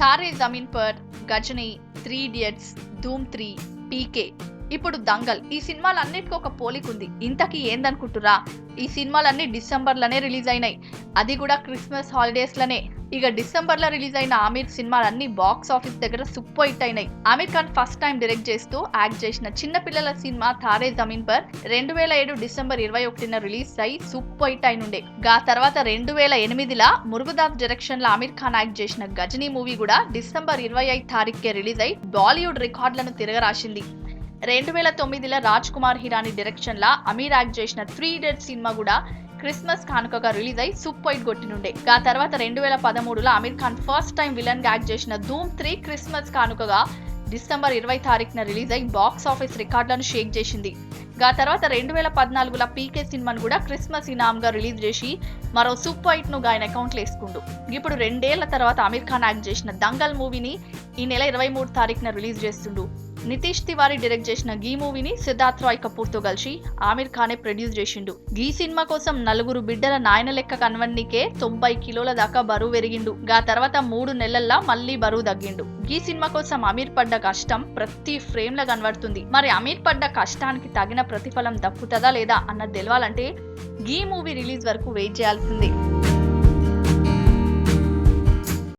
Taare Zameen per, Ghazni, 3 idiots, ధూమ్ 3, పీకే, ఇప్పుడు దంగల్. ఈ సినిమాలన్నిటికీ ఒక పోలిక ఉంది. ఇంతకీ ఏందనుకుంటురా? ఈ సినిమాలన్నీ డిసెంబర్లోనే రిలీజ్ అయినాయి, అది కూడా క్రిస్మస్ హాలిడేస్లోనే. ఇక డిసెంబర్లో రిలీజ్ అయిన ఆమిర్ సినిమాలన్నీ బాక్స్ ఆఫీస్ దగ్గర సూపర్ హిట్ అయినాయి. Aamir Khan first time direct చేస్తూ యాక్ట్ చేసిన చిన్నపిల్లల సినిమా తారే జమీన్ పర్ 2007 డిసెంబర్ 21న రిలీజ్ అయి సూపర్ హిట్ అయినుండే. గా తర్వాత 2008లా మురుగదాస్ డైరెక్షన్ లో ఆమిర్ ఖాన్ యాక్ట్ చేసిన గజనీ మూవీ కూడా డిసెంబర్ 25 తారీఖుకే రిలీజ్ అయి బాలీవుడ్ రికార్డులను తిరగరాసింది. 2009లో రాజ్ కుమార్ హిరానీ డైరెక్షన్ లా అమీర్ యాక్ట్ చేసిన 3 ఇడియట్స్ సినిమా కూడా క్రిస్మస్ కానుకగా రిలీజ్ అయి సూపర్ హిట్ కొట్టినుండే. ఆ తర్వాత 2013లో Aamir Khan first time villain గా యాక్ట్ చేసిన ధూమ్ 3 క్రిస్మస్ కానుకగా డిసెంబర్ 20 తారీఖున రిలీజ్ అయి బాక్స్ ఆఫీస్ రికార్డులను షేక్ చేసింది. ఆ తర్వాత 2014లో పీకే సినిమాను కూడా క్రిస్మస్ ఇనామ్ గా రిలీజ్ చేసి మరో సూపర్ హిట్ ను ఆయన అకౌంట్ లో వేసుకుండు. ఇప్పుడు 2 ఏళ్ల తర్వాత అమీర్ ఖాన్ యాక్ట్ చేసిన దంగల్ మూవీని ఈ నెల 23 తారీఖున రిలీజ్ చేస్తుండు. నితీష్ తివారీ డైరెక్ట్ చేసిన గీ మూవీని సిద్ధార్థ్ రాయ్ కపూర్ తో కలిసి ఆమిర్ ఖానే ప్రొడ్యూస్ చేసిండు. గీ సినిమా కోసం 4 బిడ్డల నాయన లెక్క కన్వన్నికే 90 కిలోల దాకా బరువు పెరిగిండు. ఆ తర్వాత 3 నెలల్లో మళ్లీ బరువు తగ్గిండు. గీ సినిమా కోసం అమీర్ పడ్డ కష్టం ప్రతి ఫ్రేమ్ లో కనబడుతుంది. మరి అమీర్ పడ్డ కష్టానికి తగిన ప్రతిఫలం దక్కుతుందా లేదా అన్నది తెలవాలంటే గీ మూవీ రిలీజ్ వరకు వెయిట్ చేయాల్సిందే.